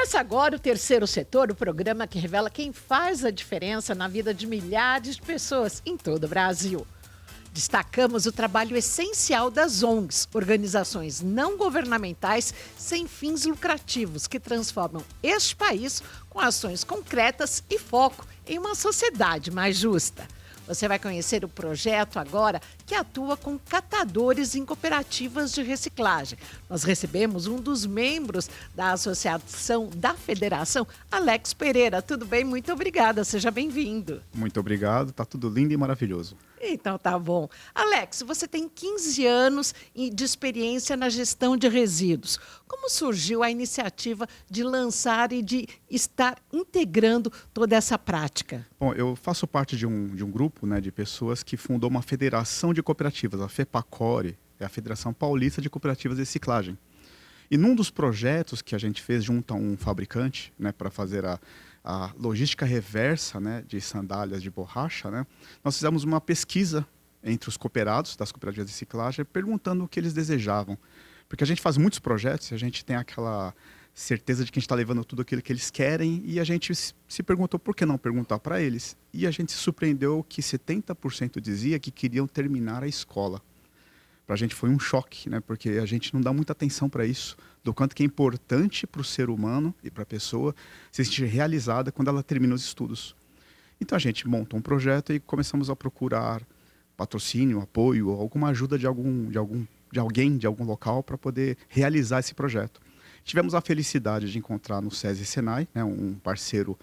Começa agora o Terceiro Setor, o programa que revela quem faz a diferença na vida de milhares de pessoas em todo o Brasil. Destacamos o trabalho essencial das ONGs, organizações não governamentais sem fins lucrativos, que transformam este país com ações concretas e foco em uma sociedade mais justa. Você vai conhecer o projeto agora que atua com catadores em cooperativas de reciclagem. Nós recebemos um dos membros da Associação da Federação, Alex Pereira. Tudo bem? Muito obrigada, seja bem-vindo. Muito obrigado, tá tudo lindo e maravilhoso. Então tá bom. Alex, você tem 15 anos de experiência na gestão de resíduos. Como surgiu a iniciativa de lançar e de estar integrando toda essa prática? Bom, eu faço parte de um grupo, né, de pessoas que fundou uma federação de cooperativas, a FEPACORE, é a Federação Paulista de Cooperativas de Reciclagem. E num dos projetos que a gente fez junto a um fabricante, né, para fazer a logística reversa, né, de sandálias de borracha, né, nós fizemos uma pesquisa entre os cooperados das cooperativas de reciclagem, perguntando o que eles desejavam. Porque a gente faz muitos projetos e a gente tem aquela certeza de que a gente está levando tudo aquilo que eles querem, e a gente se perguntou por que não perguntar para eles. E a gente se surpreendeu que 70% dizia que queriam terminar a escola. Para a gente foi um choque, né? Porque a gente não dá muita atenção para isso, do quanto que é importante para o ser humano e para a pessoa se sentir realizada quando ela termina os estudos. Então a gente montou um projeto e começamos a procurar patrocínio, apoio, alguma ajuda de alguém de algum local para poder realizar esse projeto. Tivemos a felicidade de encontrar no SESI Senai, né, um parceiro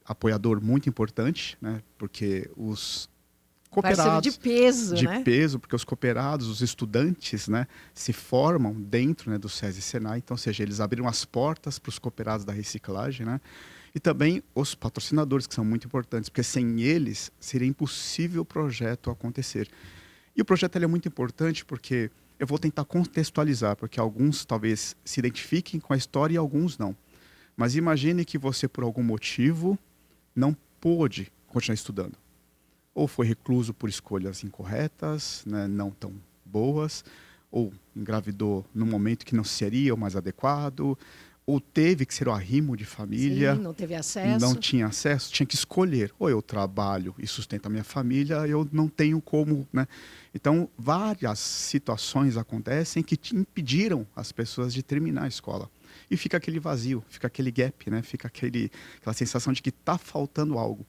apoiador muito importante, né, porque os cooperados... Parceiro de peso, de né? peso, porque os cooperados, os estudantes, né, se formam dentro, né, do SESI Senai. Então, ou seja, eles abriram as portas para os cooperados da reciclagem, né, e também os patrocinadores, que são muito importantes, porque sem eles seria impossível o projeto acontecer. E o projeto ele é muito importante porque... Eu vou tentar contextualizar, porque alguns talvez se identifiquem com a história e alguns não. Mas imagine que você, por algum motivo, não pôde continuar estudando. Ou foi recluso por escolhas incorretas, né, não tão boas, ou engravidou num momento que não seria o mais adequado, ou teve que ser o arrimo de família. Sim, não teve acesso. Não tinha acesso, tinha que escolher. Ou eu trabalho e sustento a minha família, eu não tenho como, né? Então, várias situações acontecem que te impediram as pessoas de terminar a escola. E fica aquele vazio, fica aquele gap, né? Fica aquela sensação de que está faltando algo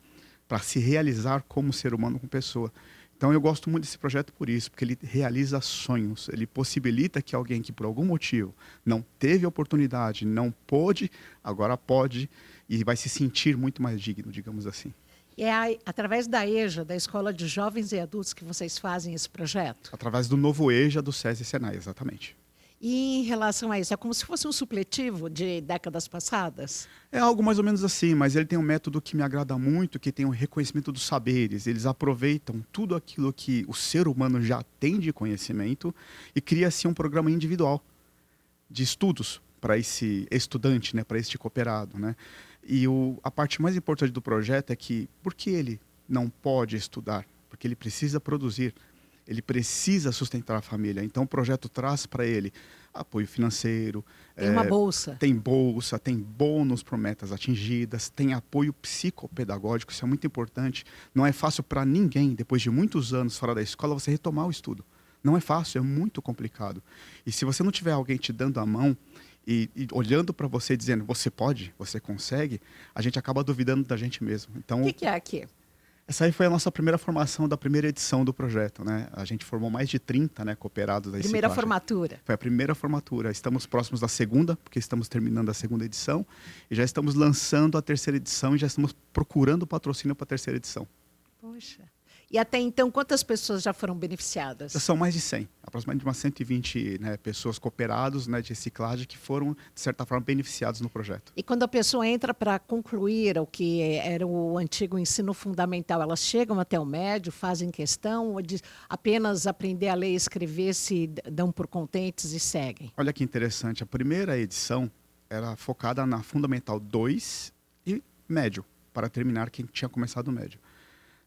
para se realizar como ser humano, como pessoa. Então, eu gosto muito desse projeto por isso, porque ele realiza sonhos, ele possibilita que alguém que por algum motivo não teve oportunidade, não pôde, agora pode e vai se sentir muito mais digno, digamos assim. E é através da EJA, da Escola de Jovens e Adultos, que vocês fazem esse projeto? Através do novo EJA do SESI Senai, exatamente. E em relação a isso, é como se fosse um supletivo de décadas passadas? É algo mais ou menos assim, mas ele tem um método que me agrada muito, que tem o reconhecimento dos saberes. Eles aproveitam tudo aquilo que o ser humano já tem de conhecimento e cria-se um programa individual de estudos para esse estudante, né, para este cooperado, né? E a parte mais importante do projeto é que, por que ele não pode estudar? Porque ele precisa produzir. Ele precisa sustentar a família. Então, o projeto traz para ele apoio financeiro. Tem uma bolsa. Tem bolsa, tem bônus por metas atingidas, tem apoio psicopedagógico, isso é muito importante. Não é fácil para ninguém, depois de muitos anos fora da escola, você retomar o estudo. Não é fácil, é muito complicado. E se você não tiver alguém te dando a mão e olhando para você dizendo, você pode, você consegue, a gente acaba duvidando da gente mesmo. Então, O que é aqui? essa aí foi a nossa primeira formação da primeira edição do projeto, né? A gente formou mais de 30, né, cooperados da reciclagem. Primeira formatura. Foi a primeira formatura. Estamos próximos da segunda, porque estamos terminando a segunda edição. E já estamos lançando a terceira edição e já estamos procurando patrocínio para a terceira edição. Poxa. E até então, quantas pessoas já foram beneficiadas? Já são mais de 100, aproximadamente umas 120, né, pessoas cooperados, né, de reciclagem que foram, de certa forma, beneficiados no projeto. E quando a pessoa entra para concluir o que era o antigo ensino fundamental, elas chegam até o médio, fazem questão, ou de apenas aprender a ler e escrever, se dão por contentes e seguem? Olha que interessante, a primeira edição era focada na Fundamental 2 e médio, para terminar quem tinha começado o médio.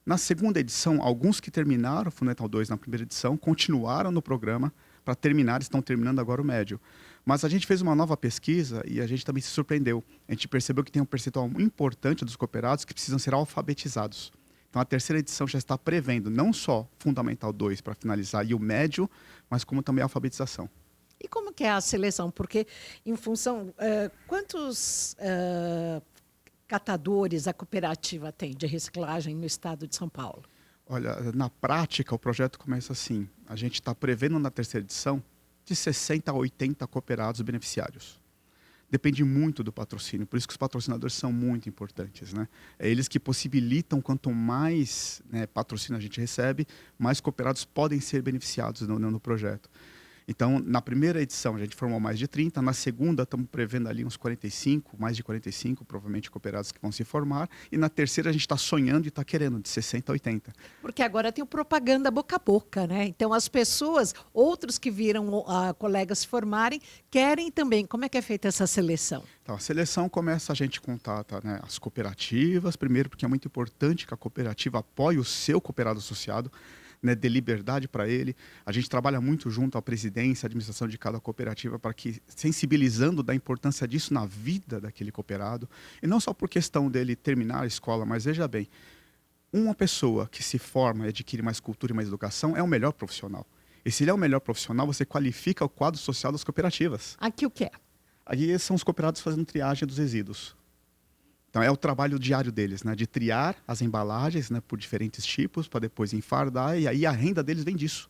Na segunda edição, alguns que terminaram o Fundamental 2 na primeira edição continuaram no programa para terminar, estão terminando agora o médio. Mas a gente fez uma nova pesquisa e a gente também se surpreendeu. A gente percebeu que tem um percentual importante dos cooperados que precisam ser alfabetizados. Então, a terceira edição já está prevendo não só Fundamental 2 para finalizar e o médio, mas como também a alfabetização. E como que é a seleção? Porque, em função, quantos catadores a cooperativa tem de reciclagem no estado de São Paulo? Olha, na prática, o projeto começa assim. A gente está prevendo na terceira edição de 60 a 80 cooperados beneficiários. Depende muito do patrocínio, por isso que os patrocinadores são muito importantes, né? É eles que possibilitam, quanto mais, né, patrocínio a gente recebe, mais cooperados podem ser beneficiados no projeto. Então, na primeira edição, a gente formou mais de 30, na segunda estamos prevendo ali uns 45, mais de 45, provavelmente, cooperados que vão se formar, e na terceira a gente está sonhando e está querendo, de 60 a 80. Porque agora tem o propaganda boca a boca, né? Então, as pessoas, outros que viram colegas se formarem, querem também. Como é que é feita essa seleção? Então, a seleção começa, a gente contata, né, as cooperativas, primeiro porque é muito importante que a cooperativa apoie o seu cooperado associado, né, dê liberdade para ele. A gente trabalha muito junto à presidência, à administração de cada cooperativa, para que, sensibilizando da importância disso na vida daquele cooperado, e não só por questão dele terminar a escola, mas veja bem, uma pessoa que se forma e adquire mais cultura e mais educação é o melhor profissional. E se ele é o melhor profissional, você qualifica o quadro social das cooperativas. Aqui o que é? Aí são os cooperados fazendo triagem dos resíduos. Então, é o trabalho diário deles, né? De triar as embalagens, né, por diferentes tipos, para depois enfardar, e aí a renda deles vem disso.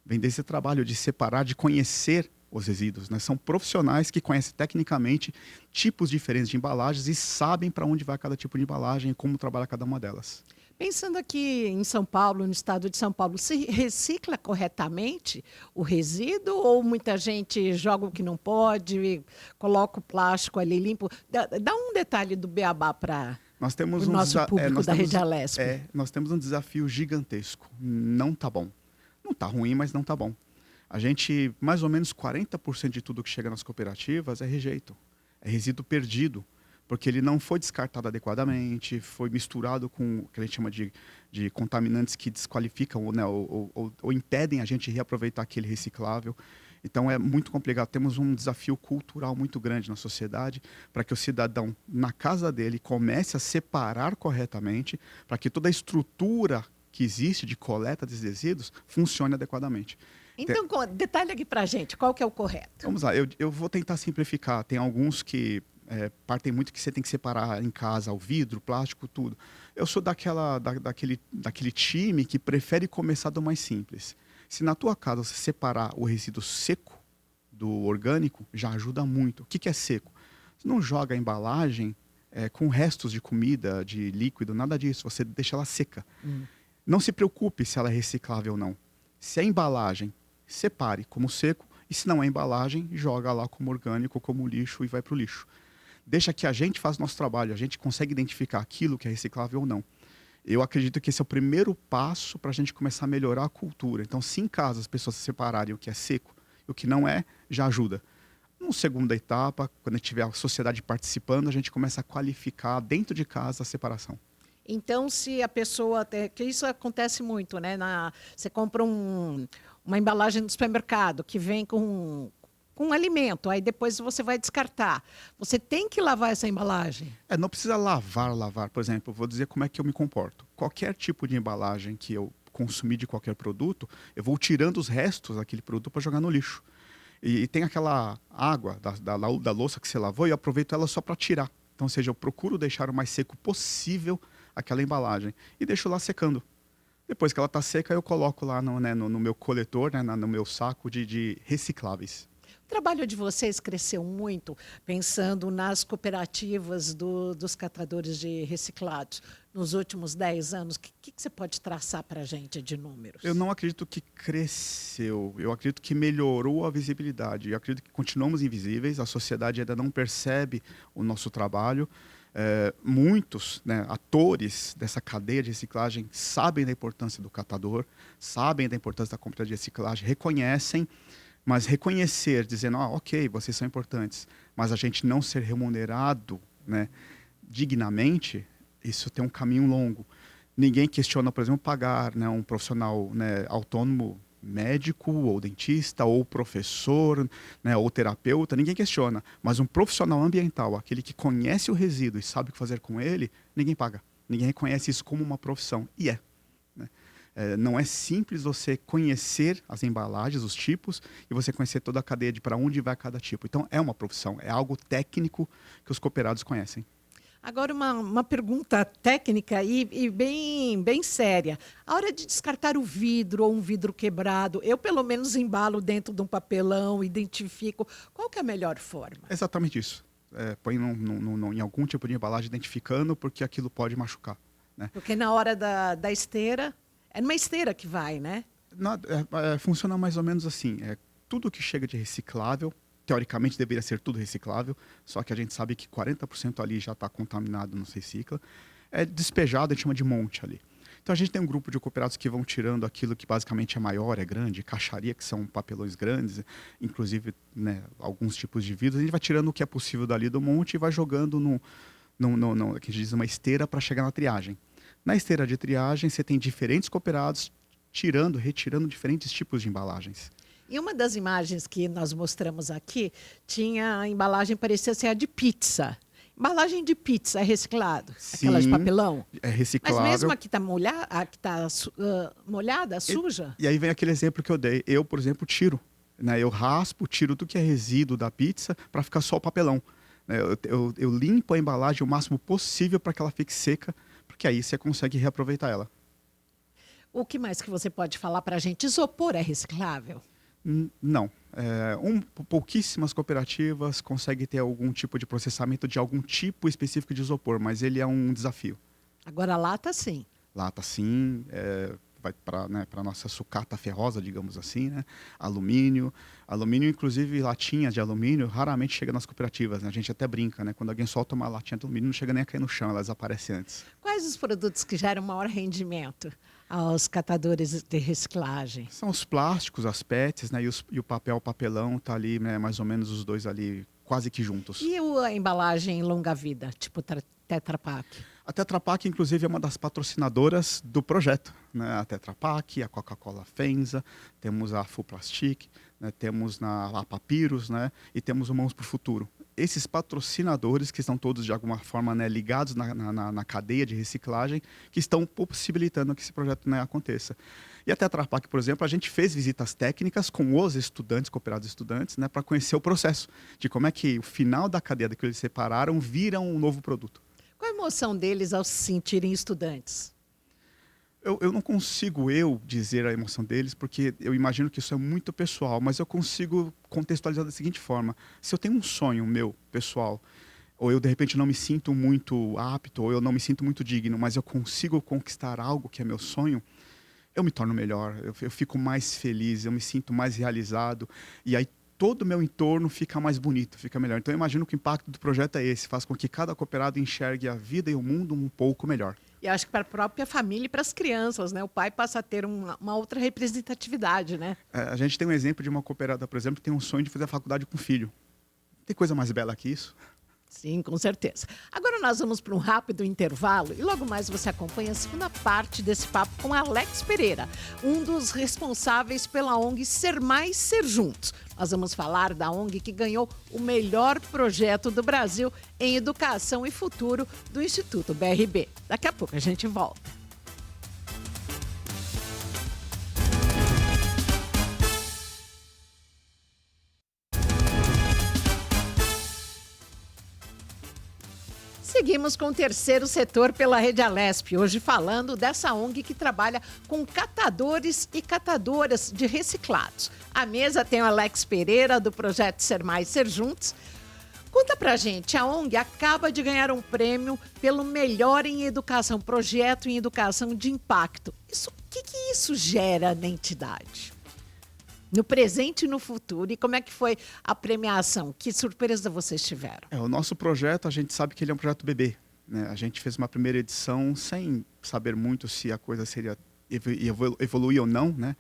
Vem desse trabalho de separar, de conhecer os resíduos, né? São profissionais que conhecem tecnicamente tipos diferentes de embalagens e sabem para onde vai cada tipo de embalagem e como trabalhar cada uma delas. Pensando aqui em São Paulo, no estado de São Paulo, se recicla corretamente o resíduo ou muita gente joga o que não pode, coloca o plástico ali limpo? Dá um detalhe do beabá para o nosso público da Rede Alesp. Nós temos um desafio gigantesco. Não está bom. Não está ruim, mas não está bom. A gente, mais ou menos 40% de tudo que chega nas cooperativas é rejeito. É resíduo perdido. Porque ele não foi descartado adequadamente, foi misturado com o que a gente chama de contaminantes que desqualificam, né, ou impedem a gente de reaproveitar aquele reciclável. Então é muito complicado. Temos um desafio cultural muito grande na sociedade para que o cidadão, na casa dele, comece a separar corretamente, para que toda a estrutura que existe de coleta desses resíduos funcione adequadamente. Então, detalhe aqui para a gente, qual que é o correto? Vamos lá, eu vou tentar simplificar. Tem alguns que partem muito que você tem que separar em casa o vidro, o plástico, tudo. Eu sou daquele time que prefere começar do mais simples. Se na tua casa você separar o resíduo seco do orgânico, já ajuda muito. O que é seco? Você não joga a embalagem com restos de comida, de líquido, nada disso. Você deixa ela seca. Não se preocupe se ela é reciclável ou não. Se a embalagem, separe como seco, e se não é embalagem, joga lá como orgânico, como lixo e vai para o lixo. Deixa que a gente faça o nosso trabalho, a gente consegue identificar aquilo que é reciclável ou não. Eu acredito que esse é o primeiro passo para a gente começar a melhorar a cultura. Então, se em casa as pessoas separarem o que é seco e o que não é, já ajuda. Numa segunda etapa, quando tiver a sociedade participando, a gente começa a qualificar dentro de casa a separação. Então, se a pessoa... que isso acontece muito, né? Você compra uma embalagem do supermercado que vem com um alimento, aí depois você vai descartar. Você tem que lavar essa embalagem. Não precisa lavar. Por exemplo, vou dizer como é que eu me comporto. Qualquer tipo de embalagem que eu consumir de qualquer produto, eu vou tirando os restos daquele produto para jogar no lixo. E tem aquela água da louça que você lavou e eu aproveito ela só para tirar. Então, ou seja, eu procuro deixar o mais seco possível aquela embalagem e deixo lá secando. Depois que ela está seca, eu coloco lá no meu coletor, né, no meu saco de recicláveis. O trabalho de vocês cresceu muito, pensando nas cooperativas dos catadores de reciclados nos últimos 10 anos. O que você pode traçar para a gente de números? Eu não acredito que cresceu, eu acredito que melhorou a visibilidade. Eu acredito que continuamos invisíveis, a sociedade ainda não percebe o nosso trabalho. Muitos, né, atores dessa cadeia de reciclagem sabem da importância do catador, sabem da importância da cooperativa de reciclagem, reconhecem. Mas reconhecer, dizendo, ok, vocês são importantes, mas a gente não ser remunerado, né, dignamente, isso tem um caminho longo. Ninguém questiona, por exemplo, pagar, né, um profissional, né, autônomo médico, ou dentista, ou professor, né, ou terapeuta, ninguém questiona. Mas um profissional ambiental, aquele que conhece o resíduo e sabe o que fazer com ele, ninguém paga. Ninguém reconhece isso como uma profissão. E é. Né? Não é simples você conhecer as embalagens, os tipos, e você conhecer toda a cadeia de para onde vai cada tipo. Então, é uma profissão, é algo técnico que os cooperados conhecem. Agora, uma pergunta técnica e bem séria. A hora de descartar o vidro ou um vidro quebrado, eu pelo menos embalo dentro de um papelão, identifico. Qual que é a melhor forma? Exatamente isso. Põe em algum tipo de embalagem identificando, porque aquilo pode machucar. Né? Porque na hora da esteira, é numa esteira que vai, né? Funciona mais ou menos assim. Tudo que chega de reciclável, teoricamente deveria ser tudo reciclável, só que a gente sabe que 40% ali já está contaminado, não se recicla. É despejado, a gente chama de monte ali. Então a gente tem um grupo de cooperados que vão tirando aquilo que basicamente é maior, é grande, caixaria, que são papelões grandes, inclusive, né, alguns tipos de vidros. A gente vai tirando o que é possível dali do monte e vai jogando que a gente diz, uma esteira para chegar na triagem. Na esteira de triagem, você tem diferentes cooperados retirando diferentes tipos de embalagens. E uma das imagens que nós mostramos aqui, tinha a embalagem, parecia ser a de pizza. Embalagem de pizza é reciclado? Sim, aquela de papelão? É reciclável. Mas mesmo a que está molhada, suja? E aí vem aquele exemplo que eu dei. Eu, por exemplo, tiro. Né? Eu raspo, tiro tudo que é resíduo da pizza para ficar só o papelão. Né? Eu limpo a embalagem o máximo possível para que ela fique seca, porque aí você consegue reaproveitar ela. O que mais que você pode falar para a gente? Isopor é reciclável? Não. Pouquíssimas cooperativas conseguem ter algum tipo de processamento de algum tipo específico de isopor, mas ele é um desafio. Agora, lata, sim. Lata, sim. Vai para, né, a nossa sucata ferrosa, digamos assim, né? Alumínio. Alumínio, inclusive, latinha de alumínio, raramente chega nas cooperativas. Né? A gente até brinca, né? Quando alguém solta uma latinha de alumínio, não chega nem a cair no chão, ela desaparece antes. Quais os produtos que geram maior rendimento aos catadores de reciclagem? São os plásticos, as PETs, né? E o papel, o papelão, tá ali, né? Mais ou menos os dois ali, quase que juntos. E a embalagem longa-vida, tipo Tetra Pak? A Tetra Pak, inclusive, é uma das patrocinadoras do projeto. Né? A Tetra Pak, a Coca-Cola FEMSA, temos a Full Plastic, né? Temos a Papyrus, né? E temos o Mãos para o Futuro. Esses patrocinadores, que estão todos, de alguma forma, né, ligados na cadeia de reciclagem, que estão possibilitando que esse projeto, né, aconteça. E a Tetra Pak, por exemplo, a gente fez visitas técnicas com os estudantes, cooperados estudantes, né, para conhecer o processo de como é que o final da cadeia que eles separaram vira um novo produto. Qual a emoção deles ao se sentirem estudantes? Eu não consigo dizer a emoção deles, porque eu imagino que isso é muito pessoal, mas eu consigo contextualizar da seguinte forma. Se eu tenho um sonho meu, pessoal, ou eu, de repente, não me sinto muito apto, ou eu não me sinto muito digno, mas eu consigo conquistar algo que é meu sonho, eu me torno melhor, eu fico mais feliz, eu me sinto mais realizado, e aí todo o meu entorno fica mais bonito, fica melhor. Então eu imagino que o impacto do projeto é esse, faz com que cada cooperado enxergue a vida e o mundo um pouco melhor. E acho que para a própria família e para as crianças, né? O pai passa a ter uma outra representatividade, né? A gente tem um exemplo de uma cooperada, por exemplo, que tem um sonho de fazer a faculdade com o filho. Tem coisa mais bela que isso? Sim, com certeza. Agora nós vamos para um rápido intervalo e logo mais você acompanha a segunda parte desse papo com Alex Pereira, um dos responsáveis pela ONG Ser Mais, Ser Juntos. Nós vamos falar da ONG que ganhou o melhor projeto do Brasil em educação e futuro do Instituto BRB. Daqui a pouco a gente volta. Seguimos com o terceiro setor pela Rede Alesp, hoje falando dessa ONG que trabalha com catadores e catadoras de reciclados. À mesa tem o Alex Pereira, do projeto Ser Mais, Ser Juntos. Conta pra gente, a ONG acaba de ganhar um prêmio pelo melhor em educação, projeto em educação de impacto. O que isso gera na entidade? No presente e no futuro, e como é que foi a premiação? Que surpresa vocês tiveram? O nosso projeto, a gente sabe que ele é um projeto bebê. Né? A gente fez uma primeira edição sem saber muito se a coisa seria evoluir ou não. Né?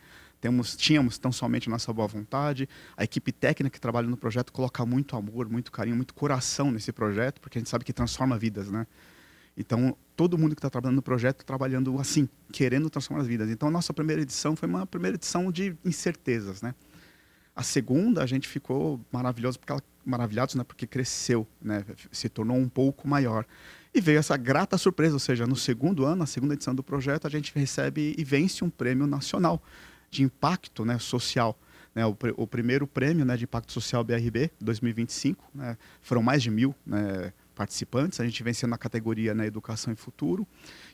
Tínhamos tão somente nossa boa vontade. A equipe técnica que trabalha no projeto coloca muito amor, muito carinho, muito coração nesse projeto, porque a gente sabe que transforma vidas. Né? Então, todo mundo que está trabalhando no projeto tá trabalhando assim, querendo transformar as vidas. Então, a nossa primeira edição foi uma primeira edição de incertezas, né? A segunda, a gente ficou maravilhados, né? Porque cresceu, né? Se tornou um pouco maior. E veio essa grata surpresa, ou seja, no segundo ano, a segunda edição do projeto, a gente recebe e vence um prêmio nacional de impacto, né, social. Né, o primeiro prêmio, né, de impacto social BRB 2025, né, foram mais de 1.000, né, participantes. A gente venceu na categoria, né, Educação e Futuro.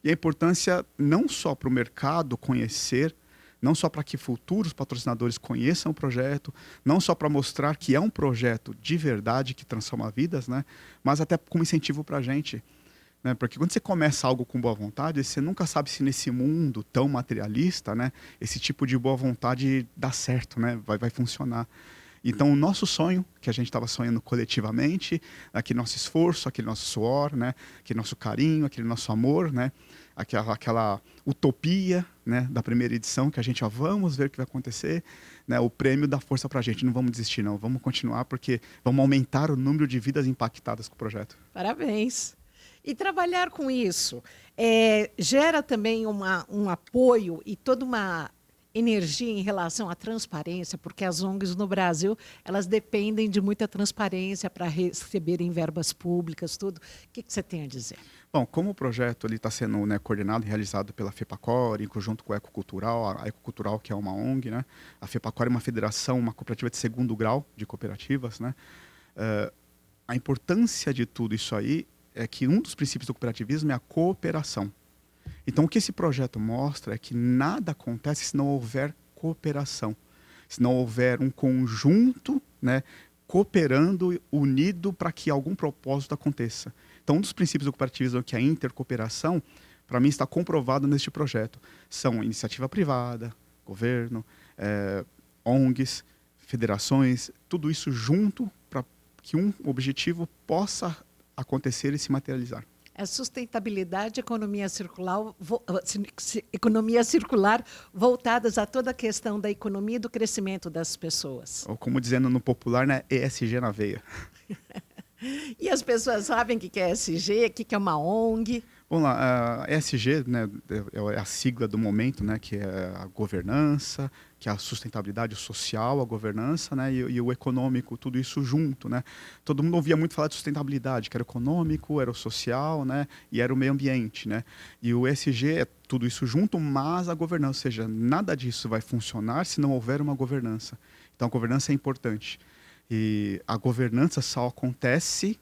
E a importância não só para o mercado conhecer, não só para que futuros patrocinadores conheçam o projeto, não só para mostrar que é um projeto de verdade que transforma vidas, né, mas até como incentivo para a gente. Né? Porque quando você começa algo com boa vontade, você nunca sabe se nesse mundo tão materialista, né, esse tipo de boa vontade dá certo, né, vai funcionar. Então, o nosso sonho, que a gente estava sonhando coletivamente, aquele nosso esforço, aquele nosso suor, né, aquele nosso carinho, aquele nosso amor, né, aquela utopia, né, da primeira edição, que a gente, vamos ver o que vai acontecer, né, o prêmio dá força para a gente, não vamos desistir não, vamos continuar, porque vamos aumentar o número de vidas impactadas com o projeto. Parabéns. E trabalhar com isso gera também um apoio e toda uma energia em relação à transparência, porque as ONGs no Brasil, elas dependem de muita transparência para receberem verbas públicas, tudo. O que você tem a dizer? Bom, como o projeto está sendo, né, coordenado e realizado pela FEPACOR, em conjunto com a Ecocultural, a Ecocultural, que é uma ONG, né? A FEPACOR é uma federação, uma cooperativa de segundo grau de cooperativas, né? A importância de tudo isso aí é que um dos princípios do cooperativismo é a cooperação. Então, o que esse projeto mostra é que nada acontece se não houver cooperação, se não houver um conjunto, né, cooperando, unido para que algum propósito aconteça. Então, um dos princípios do cooperativismo, que é a intercooperação, para mim está comprovado neste projeto. São iniciativa privada, governo, ONGs, federações, tudo isso junto para que um objetivo possa acontecer e se materializar. É sustentabilidade, economia circular voltadas a toda a questão da economia e do crescimento das pessoas. Ou como dizendo no popular, né, ESG na veia. E as pessoas sabem o que é ESG, o que é uma ONG? Vamos lá, a ESG, né, é a sigla do momento, né, que é a governança, que é a sustentabilidade social, a governança, né, e o econômico, tudo isso junto, né. Todo mundo ouvia muito falar de sustentabilidade, que era o econômico, era o social, né, e era o meio ambiente, né. E o ESG é tudo isso junto, mas a governança, ou seja, nada disso vai funcionar se não houver uma governança. Então, a governança é importante. E a governança só acontece,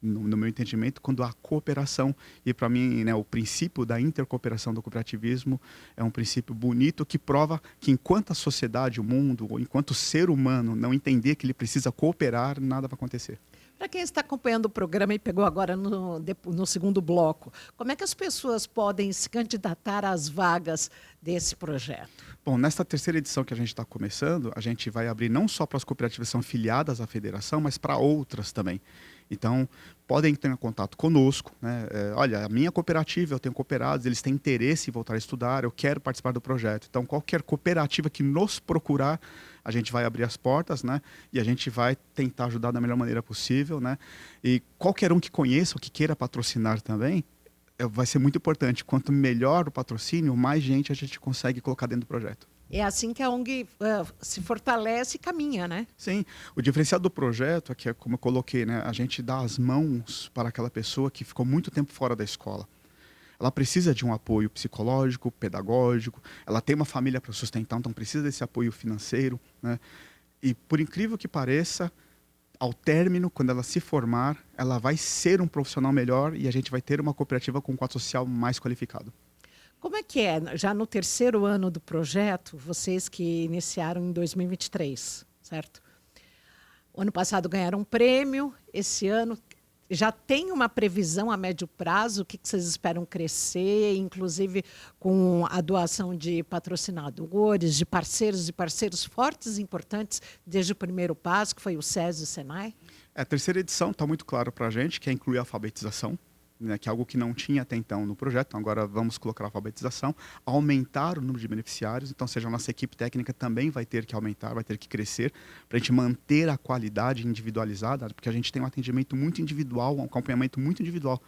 no meu entendimento, quando há cooperação. E, para mim, né, o princípio da intercooperação do cooperativismo é um princípio bonito que prova que, enquanto a sociedade, o mundo, ou enquanto o ser humano não entender que ele precisa cooperar, nada vai acontecer. Para quem está acompanhando o programa e pegou agora no segundo bloco, como é que as pessoas podem se candidatar às vagas desse projeto? Bom, nesta terceira edição que a gente está começando, a gente vai abrir não só para as cooperativas que são filiadas à federação, mas para outras também. Então, podem ter contato conosco, né? Olha, a minha cooperativa, eu tenho cooperados, eles têm interesse em voltar a estudar, eu quero participar do projeto. Então, qualquer cooperativa que nos procurar, a gente vai abrir as portas, né? E a gente vai tentar ajudar da melhor maneira possível, né? E qualquer um que conheça ou que queira patrocinar também, vai ser muito importante. Quanto melhor o patrocínio, mais gente a gente consegue colocar dentro do projeto. É assim que a ONG se fortalece e caminha, né? Sim. O diferencial do projeto é que, como eu coloquei, né, a gente dá as mãos para aquela pessoa que ficou muito tempo fora da escola. Ela precisa de um apoio psicológico, pedagógico, ela tem uma família para sustentar, então precisa desse apoio financeiro, né? E, por incrível que pareça, ao término, quando ela se formar, ela vai ser um profissional melhor e a gente vai ter uma cooperativa com um quadro social mais qualificado. Como é que é, já no terceiro ano do projeto, vocês que iniciaram em 2023, certo? O ano passado ganharam um prêmio, esse ano já tem uma previsão a médio prazo, o que vocês esperam crescer, inclusive com a doação de patrocinadores, de parceiros e parceiros fortes e importantes desde o primeiro passo, que foi o SESI e o SENAI? A terceira edição está muito claro para a gente, que é incluir a alfabetização, né, que é algo que não tinha até então no projeto. Então, agora vamos colocar a alfabetização, aumentar o número de beneficiários, então, seja, a nossa equipe técnica também vai ter que aumentar, vai ter que crescer, para a gente manter a qualidade individualizada, porque a gente tem um atendimento muito individual, um acompanhamento muito individual.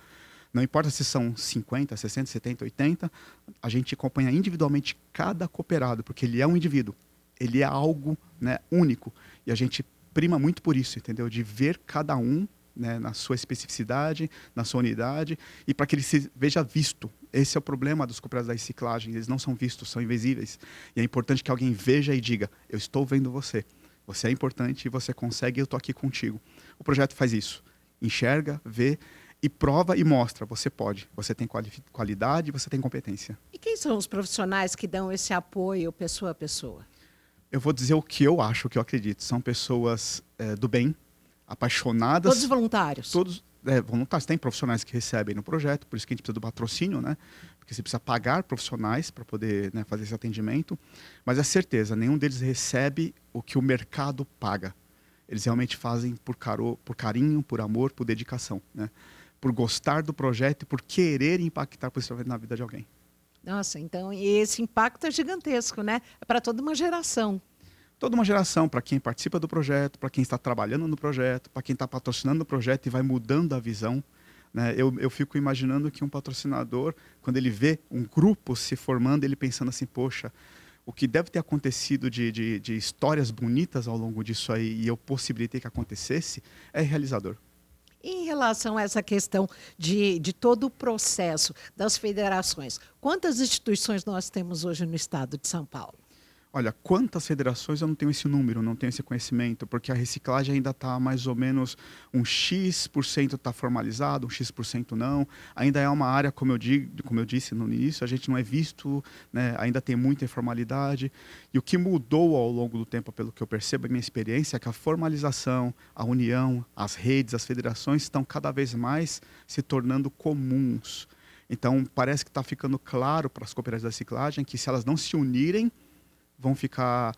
Não importa se são 50, 60, 70, 80, a gente acompanha individualmente cada cooperado, porque ele é um indivíduo, ele é algo, né, único. E a gente prima muito por isso, entendeu? De ver cada um, né, na sua especificidade, na sua unidade, e para que ele se veja visto. Esse é o problema dos cooperados da reciclagem, eles não são vistos, são invisíveis. E é importante que alguém veja e diga, eu estou vendo você, você é importante, você consegue, eu estou aqui contigo. O projeto faz isso, enxerga, vê, e prova e mostra, você pode, você tem qualidade, você tem competência. E quem são os profissionais que dão esse apoio pessoa a pessoa? Eu vou dizer o que eu acho, o que eu acredito. São pessoas do bem, apaixonadas. Todos voluntários? Todos voluntários. Tem profissionais que recebem no projeto, por isso que a gente precisa do patrocínio, né? Porque você precisa pagar profissionais para poder, né, fazer esse atendimento. Mas é certeza, nenhum deles recebe o que o mercado paga. Eles realmente fazem por carinho, por amor, por dedicação, né? Por gostar do projeto e por querer impactar positivamente na vida de alguém. Nossa, então esse impacto é gigantesco, né? É para toda uma geração. Toda uma geração, para quem participa do projeto, para quem está trabalhando no projeto, para quem está patrocinando o projeto e vai mudando a visão, né? Eu fico imaginando que um patrocinador, quando ele vê um grupo se formando, ele pensando assim, poxa, o que deve ter acontecido de histórias bonitas ao longo disso aí e eu possibilitei que acontecesse, é realizador. Em relação a essa questão de todo o processo das federações, quantas instituições nós temos hoje no estado de São Paulo? Olha, quantas federações eu não tenho esse número, não tenho esse conhecimento, porque a reciclagem ainda está mais ou menos um X% está formalizado, um X% não. Ainda é uma área, como eu disse no início, a gente não é visto, né? Ainda tem muita informalidade. E o que mudou ao longo do tempo, pelo que eu percebo, a minha experiência, é que a formalização, a união, as redes, as federações estão cada vez mais se tornando comuns. Então, parece que está ficando claro para as cooperativas da reciclagem que se elas não se unirem, vão ficar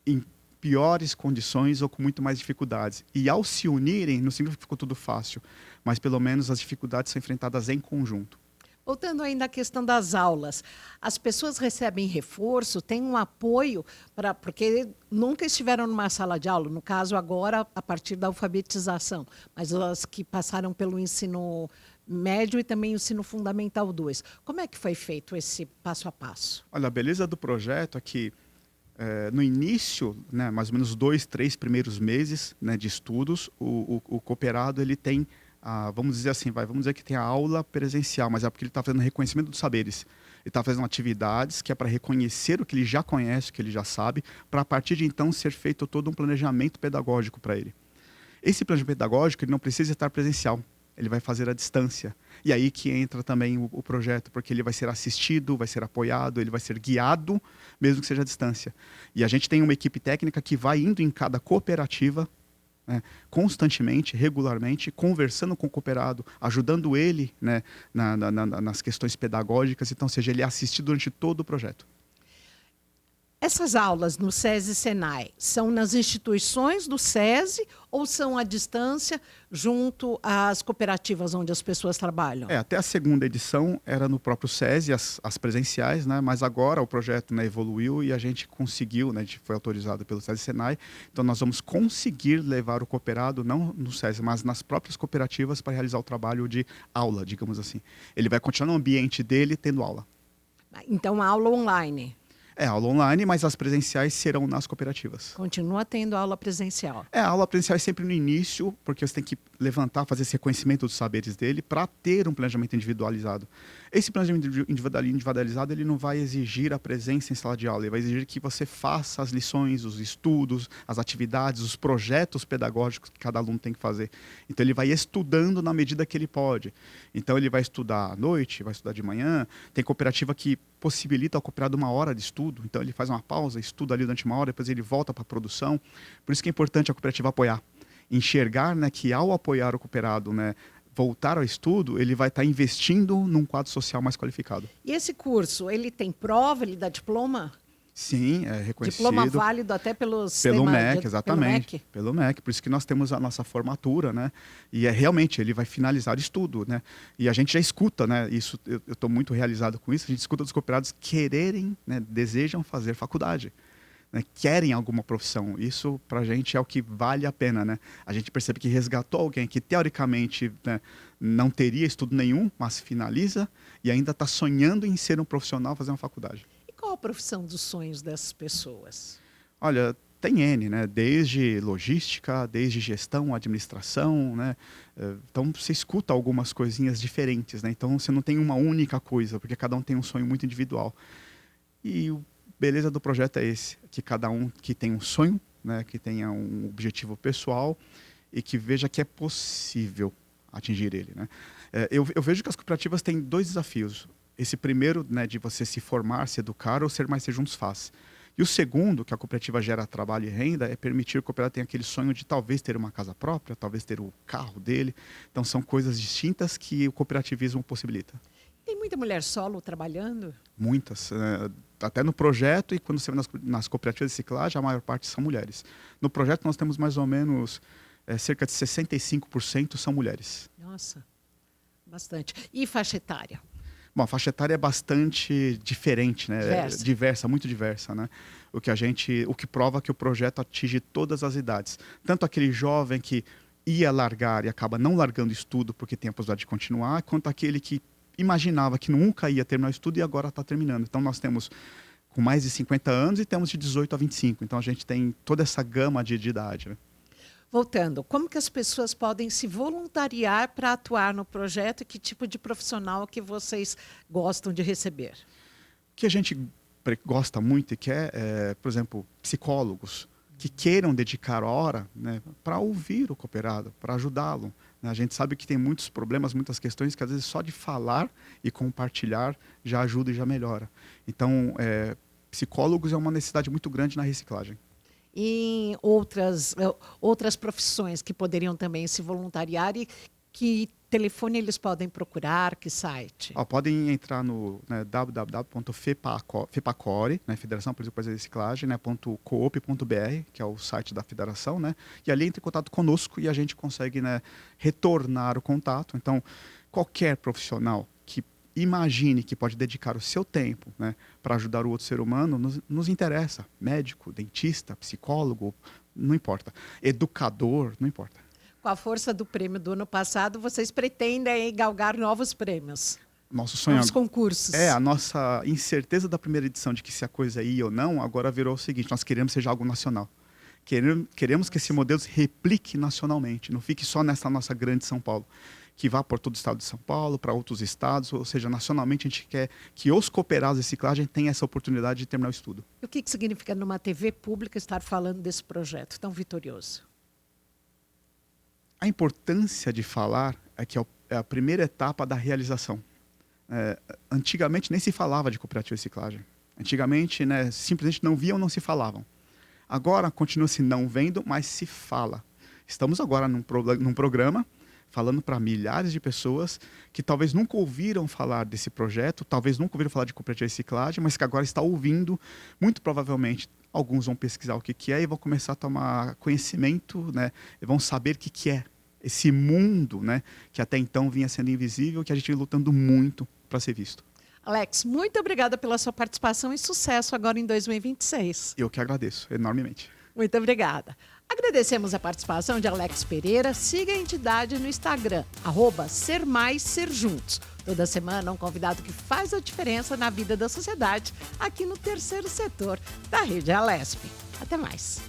em piores condições ou com muito mais dificuldades. E ao se unirem, não significa que ficou tudo fácil, mas pelo menos as dificuldades são enfrentadas em conjunto. Voltando ainda à questão das aulas, as pessoas recebem reforço, têm um apoio, porque nunca estiveram numa sala de aula, no caso agora a partir da alfabetização, mas as que passaram pelo ensino médio e também o ensino fundamental 2. Como é que foi feito esse passo a passo? Olha, a beleza do projeto é que no início, né, mais ou menos 2, 3 primeiros meses, né, de estudos, o cooperado ele tem, vamos dizer assim, vamos dizer que tem a aula presencial, mas é porque ele está fazendo reconhecimento dos saberes. Ele está fazendo atividades que é para reconhecer o que ele já conhece, o que ele já sabe, para a partir de então ser feito todo um planejamento pedagógico para ele. Esse planejamento pedagógico ele não precisa estar presencial. Ele vai fazer à distância. E aí que entra também o projeto, porque ele vai ser assistido, vai ser apoiado, ele vai ser guiado, mesmo que seja à distância. E a gente tem uma equipe técnica que vai indo em cada cooperativa, né, constantemente, regularmente, conversando com o cooperado, ajudando ele, né, nas questões pedagógicas, então, ou seja, ele é assistido durante todo o projeto. Essas aulas no SESI e Senai são nas instituições do SESI ou são à distância junto às cooperativas onde as pessoas trabalham? Até a segunda edição era no próprio SESI, as presenciais, né? Mas agora o projeto, né, evoluiu e a gente conseguiu, né, a gente foi autorizado pelo SESI e Senai, então nós vamos conseguir levar o cooperado, não no SESI, mas nas próprias cooperativas para realizar o trabalho de aula, digamos assim. Ele vai continuar no ambiente dele tendo aula. Então, aula online? Aula online, mas as presenciais serão nas cooperativas. Continua tendo aula presencial? A aula presencial é sempre no início, porque você tem que levantar, fazer esse reconhecimento dos saberes dele para ter um planejamento individualizado. Esse planejamento individualizado ele não vai exigir a presença em sala de aula, ele vai exigir que você faça as lições, os estudos, as atividades, os projetos pedagógicos que cada aluno tem que fazer. Então ele vai estudando na medida que ele pode. Então ele vai estudar à noite, vai estudar de manhã. Tem cooperativa que possibilita ao cooperado 1 hora de estudo, então ele faz uma pausa, estuda ali durante 1 hora, depois ele volta para a produção. Por isso que é importante a cooperativa apoiar. Enxergar, né, que ao apoiar o cooperado, né, voltar ao estudo, ele vai estar investindo num quadro social mais qualificado. E esse curso, ele tem prova, ele dá diploma? Sim, é reconhecido. Diploma válido até pelo MEC, exatamente. Pelo MEC, por isso que nós temos a nossa formatura, né? E realmente, ele vai finalizar o estudo, né? E a gente já escuta, né? Isso, eu estou muito realizado com isso, a gente escuta dos cooperados quererem, né, desejam fazer faculdade. né, querem alguma profissão. Isso, para a gente, é o que vale a pena, né? A gente percebe que resgatou alguém que, teoricamente, né, não teria estudo nenhum, mas finaliza e ainda está sonhando em ser um profissional, fazer uma faculdade. E qual a profissão dos sonhos dessas pessoas? Olha, tem N, né? Desde logística, desde gestão, administração, né? Então, você escuta algumas coisinhas diferentes, né? Então, você não tem uma única coisa, porque cada um tem um sonho muito individual. E o beleza do projeto é esse, que cada um que tem um sonho, né? Que tenha um objetivo pessoal e que veja que é possível atingir ele, né? Eu vejo que as cooperativas têm dois desafios. Esse primeiro, né, de você se formar, se educar, ou ser mais ser juntos faz. E o segundo, que a cooperativa gera trabalho e renda, é permitir que o cooperado tenha aquele sonho de talvez ter uma casa própria, talvez ter o carro dele. Então, são coisas distintas que o cooperativismo possibilita. Tem muita mulher solo trabalhando? Muitas. Até no projeto e quando você vê nas cooperativas de reciclagem, a maior parte são mulheres. No projeto, nós temos mais ou menos cerca de 65% são mulheres. Nossa, bastante. E faixa etária? Bom, a faixa etária é bastante diferente, né? Diversa, muito diversa, né? O que prova que o projeto atinge todas as idades. Tanto aquele jovem que ia largar e acaba não largando estudo porque tem a possibilidade de continuar, quanto aquele que imaginava que nunca ia terminar o estudo e agora está terminando. Então, nós temos com mais de 50 anos e temos de 18 a 25. Então, a gente tem toda essa gama de idade, né? Voltando, como que as pessoas podem se voluntariar para atuar no projeto e que tipo de profissional que vocês gostam de receber? O que a gente gosta muito e quer por exemplo, psicólogos que queiram dedicar hora, né, para ouvir o cooperado, para ajudá-lo. A gente sabe que tem muitos problemas, muitas questões que às vezes só de falar e compartilhar já ajuda e já melhora. Então, psicólogos é uma necessidade muito grande na reciclagem. E outras profissões que poderiam também se voluntariar e que telefone eles podem procurar, que site? Podem entrar no www.fepacore, né, Federação Política de Reciclagem, né, .coop.br, que é o site da federação, né, e ali entra em contato conosco e a gente consegue, né, retornar o contato. Então, qualquer profissional que imagine que pode dedicar o seu tempo, né, para ajudar o outro ser humano, nos interessa. Médico, dentista, psicólogo, não importa. Educador, não importa. Com a força do prêmio do ano passado, vocês pretendem galgar novos prêmios? Nosso sonho, novos concursos. A nossa incerteza da primeira edição de que se a coisa ia ou não, agora virou o seguinte: nós queremos que seja algo nacional. Queremos que esse modelo se replique nacionalmente, não fique só nessa nossa grande São Paulo, que vá por todo o estado de São Paulo, para outros estados, ou seja, nacionalmente a gente quer que os cooperados de reciclagem tenham essa oportunidade de terminar o estudo. E o que significa numa TV pública estar falando desse projeto tão vitorioso? A importância de falar é que é a primeira etapa da realização. Antigamente nem se falava de cooperativa de reciclagem. Antigamente, né, simplesmente não viam, não se falavam. Agora continua-se não vendo, mas se fala. Estamos agora num programa falando para milhares de pessoas que talvez nunca ouviram falar desse projeto, talvez nunca ouviram falar de cooperativa de reciclagem, mas que agora está ouvindo. Muito provavelmente, alguns vão pesquisar o que é e vão começar a tomar conhecimento, né, e vão saber o que é esse mundo, né, que até então vinha sendo invisível, que a gente vem lutando muito para ser visto. Alex, muito obrigada pela sua participação e sucesso agora em 2026. Eu que agradeço enormemente. Muito obrigada. Agradecemos a participação de Alex Pereira. Siga a entidade no Instagram, @sermaisserjuntos. Toda semana, um convidado que faz a diferença na vida da sociedade aqui no terceiro setor da Rede Alesp. Até mais.